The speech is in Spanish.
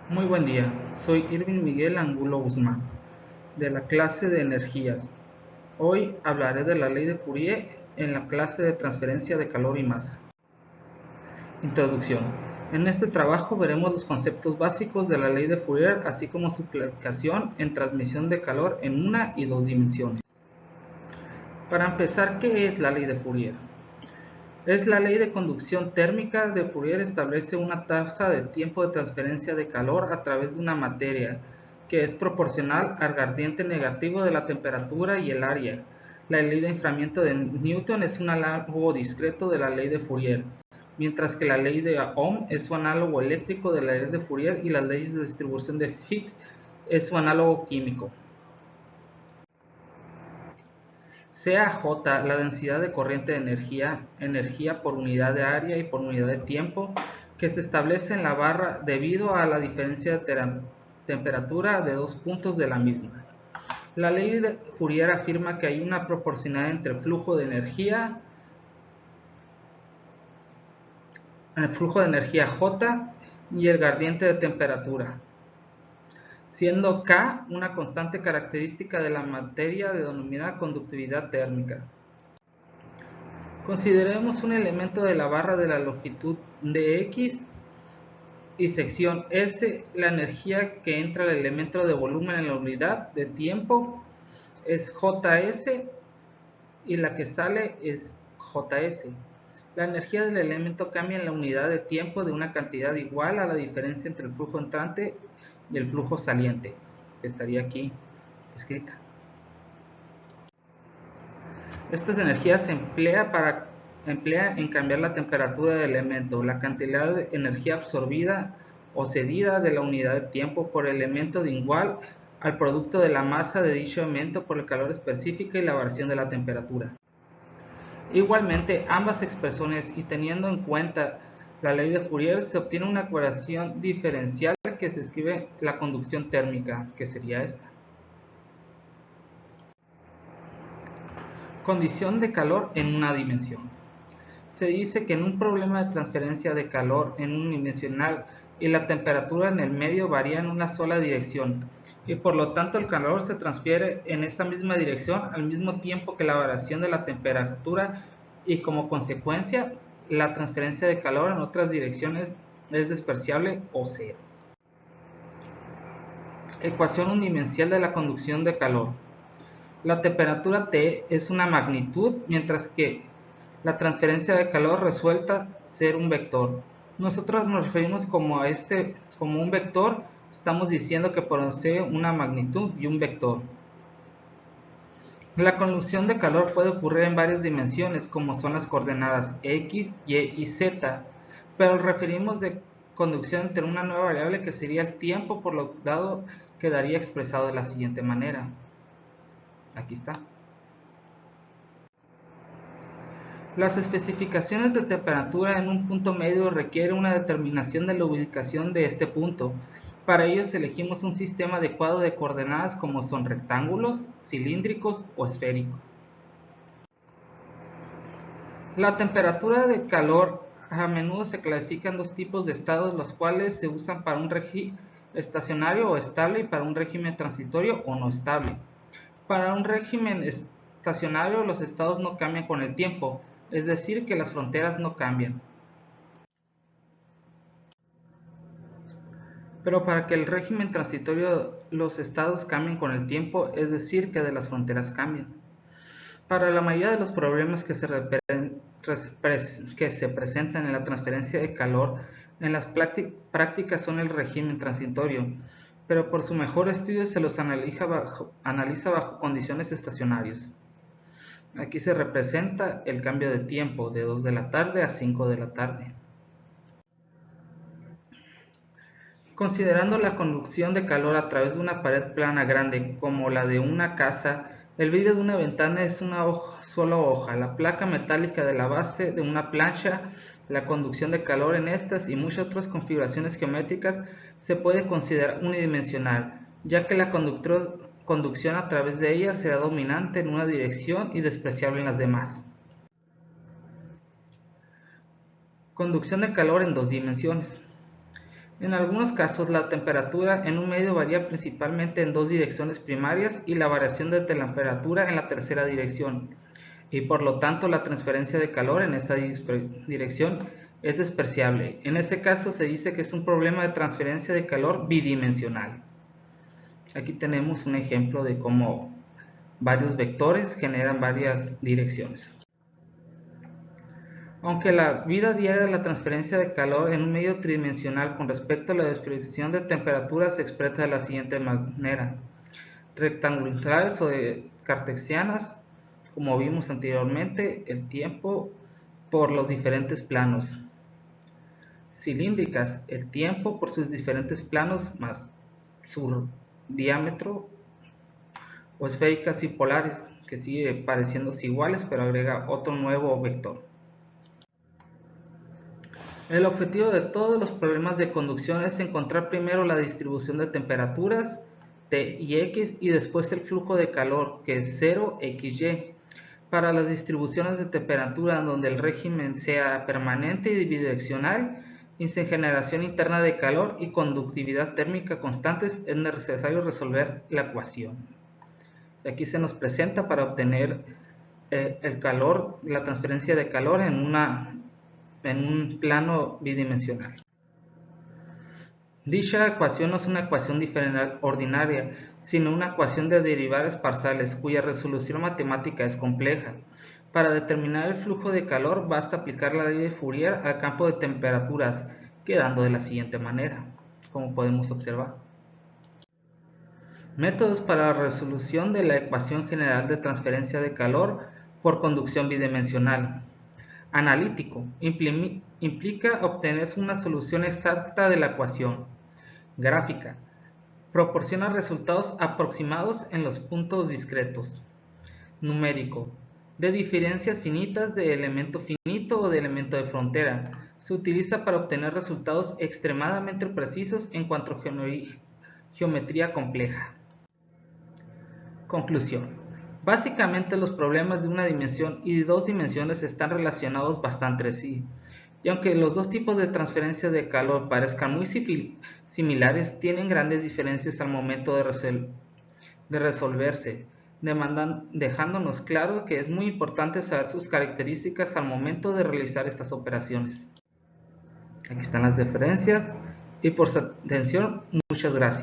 Muy buen día, soy Irving Miguel Angulo Guzmán, de la clase de energías. Hoy hablaré de la ley de Fourier en la clase de transferencia de calor y masa. Introducción. En este trabajo veremos los conceptos básicos de la ley de Fourier, así como su aplicación en transmisión de calor en una y dos dimensiones. Para empezar, ¿qué es la ley de Fourier? Es la ley de conducción térmica de Fourier. Establece una tasa de tiempo de transferencia de calor a través de una materia que es proporcional al gradiente negativo de la temperatura y el área. La ley de enfriamiento de Newton es un análogo discreto de la ley de Fourier, mientras que la ley de Ohm es su análogo eléctrico de la ley de Fourier y las leyes de distribución de Fick es su análogo químico. Sea J la densidad de corriente de energía por unidad de área y por unidad de tiempo, que se establece en la barra debido a la diferencia de temperatura de dos puntos de la misma. La ley de Fourier afirma que hay una proporcionalidad entre el flujo de energía J y el gradiente de temperatura, siendo K una constante característica de la materia denominada conductividad térmica. Consideremos un elemento de la barra de la longitud de X y sección S. La energía que entra al elemento de volumen en la unidad de tiempo es JS y la que sale es JS. La energía del elemento cambia en la unidad de tiempo de una cantidad igual a la diferencia entre el flujo entrante y el flujo saliente, que estaría aquí escrita. Estas energías se emplea en cambiar la temperatura del elemento, la cantidad de energía absorbida o cedida de la unidad de tiempo por el elemento de igual al producto de la masa de dicho elemento por el calor específico y la variación de la temperatura. Igualmente, ambas expresiones y teniendo en cuenta la ley de Fourier, se obtiene una ecuación diferencial que se escribe la conducción térmica, que sería esta. Condición de calor en una dimensión. Se dice que en un problema de transferencia de calor en unidimensional y la temperatura en el medio varía en una sola dirección y por lo tanto el calor se transfiere en esa misma dirección al mismo tiempo que la variación de la temperatura y como consecuencia la transferencia de calor en otras direcciones es despreciable o cero. Ecuación unidimensional de la conducción de calor. La temperatura T es una magnitud, mientras que la transferencia de calor resulta ser un vector. Nosotros nos referimos como un vector, estamos diciendo que posee una magnitud y un vector. La conducción de calor puede ocurrir en varias dimensiones, como son las coordenadas X, Y y Z, pero referimos de conducción entre una nueva variable que sería el tiempo, por lo dado quedaría expresado de la siguiente manera. Aquí está. Las especificaciones de temperatura en un punto medio requieren una determinación de la ubicación de este punto. Para ello elegimos un sistema adecuado de coordenadas como son rectángulos, cilíndricos o esféricos. La temperatura de calor a menudo se clasifica en dos tipos de estados, los cuales se usan para un régimen estacionario o estable y para un régimen transitorio o no estable. Para un régimen estacionario los estados no cambian con el tiempo, es decir, que las fronteras no cambian. Pero para que el régimen transitorio los estados cambien con el tiempo, es decir, que de las fronteras cambian. Para la mayoría de los problemas que se presentan en la transferencia de calor, en las prácticas son el régimen transitorio, pero por su mejor estudio se los analiza bajo condiciones estacionarias. Aquí se representa el cambio de tiempo de 2 de la tarde a 5 de la tarde. Considerando la conducción de calor a través de una pared plana grande como la de una casa, el vidrio de una ventana es una sola hoja, la placa metálica de la base de una plancha, la conducción de calor en estas y muchas otras configuraciones geométricas se puede considerar unidimensional, ya que la conducción a través de ella será dominante en una dirección y despreciable en las demás. Conducción de calor en dos dimensiones. En algunos casos, la temperatura en un medio varía principalmente en dos direcciones primarias y la variación de temperatura en la tercera dirección, y por lo tanto la transferencia de calor en esta dirección es despreciable. En ese caso se dice que es un problema de transferencia de calor bidimensional. Aquí tenemos un ejemplo de cómo varios vectores generan varias direcciones. Aunque la vida diaria de la transferencia de calor en un medio tridimensional con respecto a la descripción de temperatura se expresa de la siguiente manera: rectangulares o cartesianas, como vimos anteriormente, el tiempo por los diferentes planos; cilíndricas, el tiempo por sus diferentes planos más su diámetro; o esféricas y polares, que sigue pareciéndose iguales pero agrega otro nuevo vector. El objetivo de todos los problemas de conducción es encontrar primero la distribución de temperaturas T y X y después el flujo de calor, que es 0xy. Para las distribuciones de temperatura donde el régimen sea permanente y bidireccional y sin generación interna de calor y conductividad térmica constantes, es necesario resolver la ecuación. Aquí se nos presenta para obtener el calor, la transferencia de calor en un plano bidimensional. Dicha ecuación no es una ecuación diferencial ordinaria, sino una ecuación de derivadas parciales cuya resolución matemática es compleja. Para determinar el flujo de calor basta aplicar la ley de Fourier al campo de temperaturas, quedando de la siguiente manera, como podemos observar. Métodos para la resolución de la ecuación general de transferencia de calor por conducción bidimensional. Analítico: implica obtener una solución exacta de la ecuación. Gráfica: proporciona resultados aproximados en los puntos discretos. Numérico: de diferencias finitas de elemento finito o de elemento de frontera. Se utiliza para obtener resultados extremadamente precisos en cuanto a geometría compleja. Conclusión: básicamente los problemas de una dimensión y de dos dimensiones están relacionados bastante entre sí, y aunque los dos tipos de transferencia de calor parezcan muy similares, tienen grandes diferencias al momento de resolverse, dejándonos claro que es muy importante saber sus características al momento de realizar estas operaciones. Aquí están las diferencias y por su atención, muchas gracias.